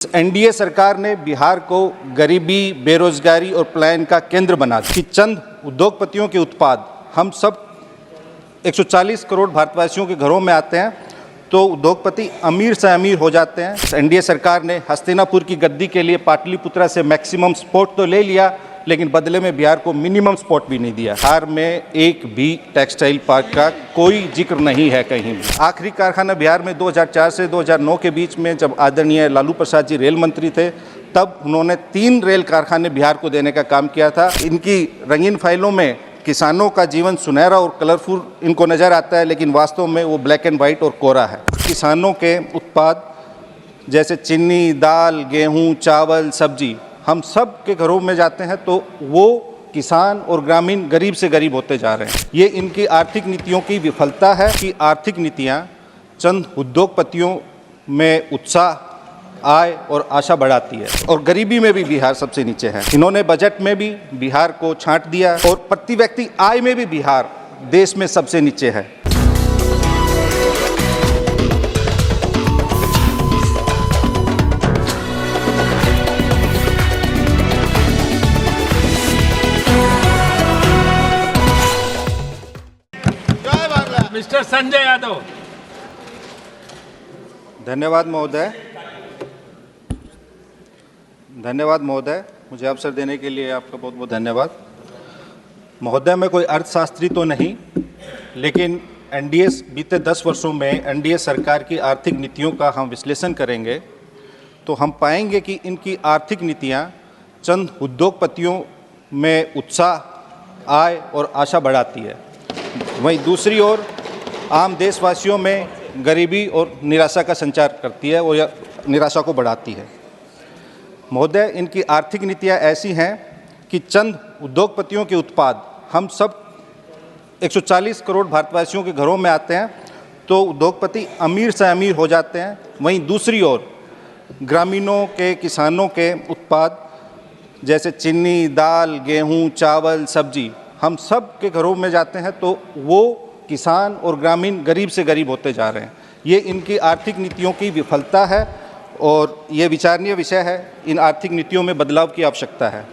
NDA सरकार ने बिहार को गरीबी, बेरोजगारी और पलायन का केंद्र बना दिया कि चंद उद्योगपतियों के उत्पाद हम सब 140 करोड़ भारतवासियों के घरों में आते हैं तो उद्योगपति अमीर से अमीर हो जाते हैं। एनडीए सरकार ने हस्तिनापुर की गद्दी के लिए पाटलिपुत्रा से मैक्सिमम सपोर्ट तो ले लिया, लेकिन बदले में बिहार को मिनिमम सपोर्ट भी नहीं दिया। बिहार में एक भी टेक्सटाइल पार्क का कोई जिक्र नहीं है कहीं भी। आखिरी कारखाना बिहार में 2004 से 2009 के बीच में जब आदरणीय लालू प्रसाद जी रेल मंत्री थे, तब उन्होंने 3 रेल कारखाने बिहार को देने का काम किया था। इनकी रंगीन फाइलों में किसानों का जीवन सुनहरा और कलरफुल इनको नज़र आता है, लेकिन वास्तव में वो ब्लैक एंड वाइट और कोरा है। किसानों के उत्पाद जैसे चीनी, दाल, गेहूँ, चावल, सब्जी हम सब के घरों में जाते हैं तो वो किसान और ग्रामीण गरीब से गरीब होते जा रहे हैं। ये इनकी आर्थिक नीतियों की विफलता है कि आर्थिक नीतियाँ चंद उद्योगपतियों में उत्साह, आय और आशा बढ़ाती है और गरीबी में भी बिहार सबसे नीचे है। इन्होंने बजट में भी बिहार को छांट दिया और प्रति व्यक्ति आय में भी बिहार देश में सबसे नीचे है। मिस्टर संजय यादव। धन्यवाद महोदय, मुझे अवसर देने के लिए आपका बहुत बहुत धन्यवाद। महोदय, मैं कोई अर्थशास्त्री तो नहीं, लेकिन एनडीए बीते 10 वर्षों में एनडीए सरकार की आर्थिक नीतियों का हम विश्लेषण करेंगे तो हम पाएंगे कि इनकी आर्थिक नीतियां चंद उद्योगपतियों में उत्साह, आय और आशा बढ़ाती है, वहीं दूसरी ओर आम देशवासियों में गरीबी और निराशा का संचार करती है और यह निराशा को बढ़ाती है। महोदय, इनकी आर्थिक नीतियाँ ऐसी हैं कि चंद उद्योगपतियों के उत्पाद हम सब 140 करोड़ भारतवासियों के घरों में आते हैं तो उद्योगपति अमीर से अमीर हो जाते हैं, वहीं दूसरी ओर ग्रामीणों के, किसानों के उत्पाद जैसे चीनी, दाल, गेहूँ, चावल, सब्जी हम सब के घरों में जाते हैं तो वो किसान और ग्रामीण गरीब से गरीब होते जा रहे हैं। ये इनकी आर्थिक नीतियों की विफलता है और ये विचारणीय विषय है। इन आर्थिक नीतियों में बदलाव की आवश्यकता है।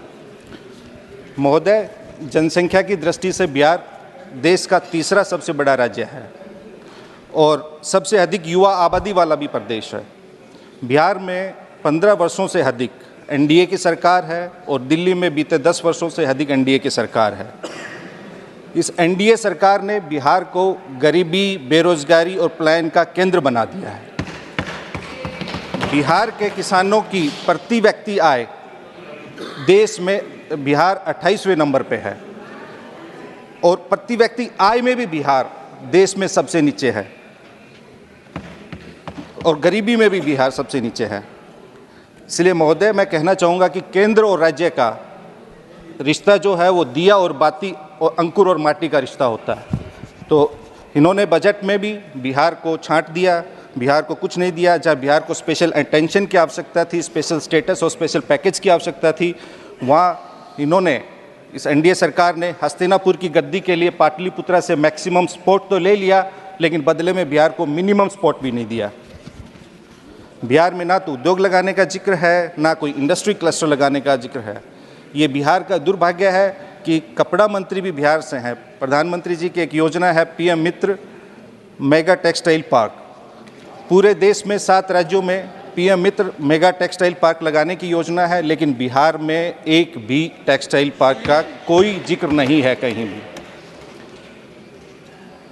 महोदय, जनसंख्या की दृष्टि से बिहार देश का तीसरा सबसे बड़ा राज्य है और सबसे अधिक युवा आबादी वाला भी प्रदेश है। बिहार में 15 वर्षों से अधिक एनडीए की सरकार है और दिल्ली में बीते 10 वर्षों से अधिक एनडीए की सरकार है। इस एनडीए सरकार ने बिहार को गरीबी, बेरोजगारी और पलायन का केंद्र बना दिया है। बिहार के किसानों की प्रति व्यक्ति आय देश में बिहार 28वें नंबर पे है और प्रति व्यक्ति आय में भी बिहार देश में सबसे नीचे है और गरीबी में भी बिहार सबसे नीचे है। इसलिए महोदय, मैं कहना चाहूँगा कि केंद्र और राज्य का रिश्ता जो है वो दिया और बाती और अंकुर और माटी का रिश्ता होता है। तो इन्होंने बजट में भी बिहार को छांट दिया, बिहार को कुछ नहीं दिया। जहाँ बिहार को स्पेशल अटेंशन की आवश्यकता थी, स्पेशल स्टेटस और स्पेशल पैकेज की आवश्यकता थी, वहाँ इन्होंने, इस एनडीए सरकार ने हस्तिनापुर की गद्दी के लिए पाटलिपुत्रा से मैक्सिमम सपोर्ट तो ले लिया, लेकिन बदले में बिहार को मिनिमम सपोर्ट भी नहीं दिया। बिहार में ना तो उद्योग लगाने का जिक्र है, ना कोई इंडस्ट्री क्लस्टर लगाने का जिक्र है। ये बिहार का दुर्भाग्य है कि कपड़ा मंत्री भी बिहार से हैं। प्रधानमंत्री जी की एक योजना है पीएम मित्र मेगा टेक्सटाइल पार्क। पूरे देश में 7 राज्यों में पीएम मित्र मेगा टेक्सटाइल पार्क लगाने की योजना है, लेकिन बिहार में एक भी टेक्सटाइल पार्क का कोई जिक्र नहीं है कहीं भी।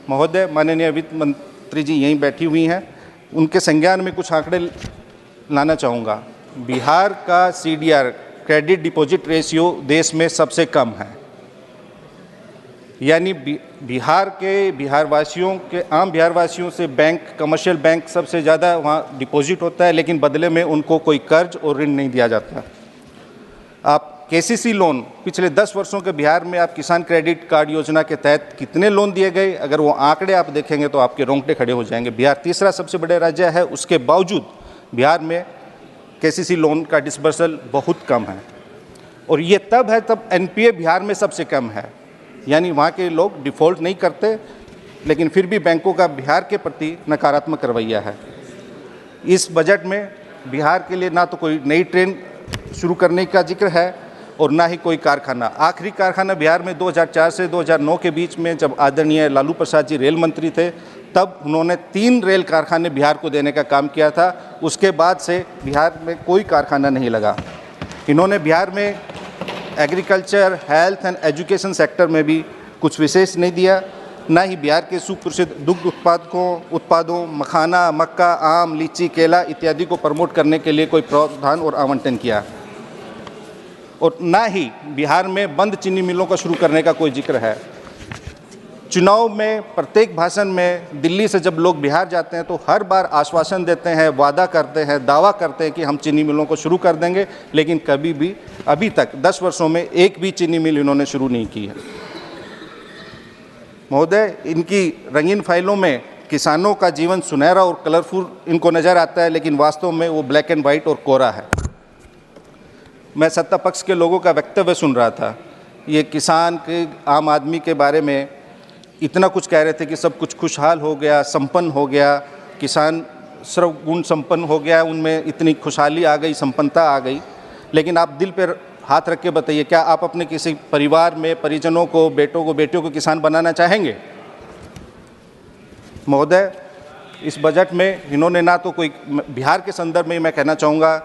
महोदय, माननीय वित्त मंत्री जी यहीं बैठी हुई हैं, उनके संज्ञान में कुछ आंकड़े लाना चाहूँगा। बिहार का सीडीआर, क्रेडिट डिपॉजिट रेशियो, देश में सबसे कम है। यानी बिहार के बिहारवासियों के, आम बिहारवासियों से बैंक, कमर्शियल बैंक सबसे ज़्यादा वहाँ डिपॉजिट होता है, लेकिन बदले में उनको कोई कर्ज और ऋण नहीं दिया जाता। आप केसीसी लोन पिछले 10 वर्षों के बिहार में आप किसान क्रेडिट कार्ड योजना के तहत कितने लोन दिए गए, अगर वो आंकड़े आप देखेंगे तो आपके रोंगटे खड़े हो जाएंगे। बिहार तीसरा सबसे बड़ा राज्य है, उसके बावजूद बिहार में केसीसी लोन का डिसबर्सल बहुत कम है और ये तब है तब एनपीए बिहार में सबसे कम है। यानी वहाँ के लोग डिफ़ॉल्ट नहीं करते, लेकिन फिर भी बैंकों का बिहार के प्रति नकारात्मक रवैया है। इस बजट में बिहार के लिए ना तो कोई नई ट्रेन शुरू करने का जिक्र है और ना ही कोई कारखाना। आखिरी कारखाना बिहार में 2004 से 2009 के बीच में जब आदरणीय लालू प्रसाद जी रेल मंत्री थे, तब उन्होंने 3 रेल कारखाने बिहार को देने का काम किया था। उसके बाद से बिहार में कोई कारखाना नहीं लगा। इन्होंने बिहार में agriculture, health and education sector में भी कुछ विशेष नहीं दिया, ना ही बिहार के सुप्रसिद्ध दुग्ध उत्पादों मखाना, मक्का, आम, लीची, केला इत्यादि को प्रमोट करने के लिए कोई प्रावधान और आवंटन किया, और ना ही बिहार में बंद चीनी मिलों का शुरू करने का कोई जिक्र है। चुनाव में प्रत्येक भाषण में दिल्ली से जब लोग बिहार जाते हैं तो हर बार आश्वासन देते हैं, वादा करते हैं, दावा करते हैं कि हम चीनी मिलों को शुरू कर देंगे, लेकिन कभी भी अभी तक 10 वर्षों में एक भी चीनी मिल इन्होंने शुरू नहीं की है। महोदय, इनकी रंगीन फाइलों में किसानों का जीवन सुनहरा और कलरफुल इनको नज़र आता है, लेकिन वास्तव में वो ब्लैक एंड वाइट और कोरा है। मैं सत्ता पक्ष के लोगों का वक्तव्य सुन रहा था, ये किसान के, आम आदमी के बारे में इतना कुछ कह रहे थे कि सब कुछ खुशहाल हो गया, संपन्न हो गया, किसान सर्वगुण संपन्न हो गया, उनमें इतनी खुशहाली आ गई, संपन्नता आ गई। लेकिन आप दिल पर हाथ रख के बताइए, क्या आप अपने किसी परिवार में परिजनों को, बेटों को, बेटियों को किसान बनाना चाहेंगे? महोदय, इस बजट में इन्होंने ना तो कोई, बिहार के संदर्भ में मैं कहना चाहूँगा,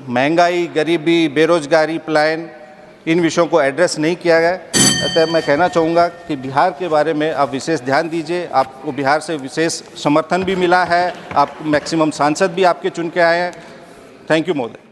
महंगाई, गरीबी, बेरोजगारी, पलायन, इन विषयों को एड्रेस नहीं किया गया। अतः मैं कहना चाहूँगा कि बिहार के बारे में आप विशेष ध्यान दीजिए। आपको बिहार से विशेष समर्थन भी मिला है, आप मैक्सिमम सांसद भी आपके चुन के आए हैं। थैंक यू महोदय।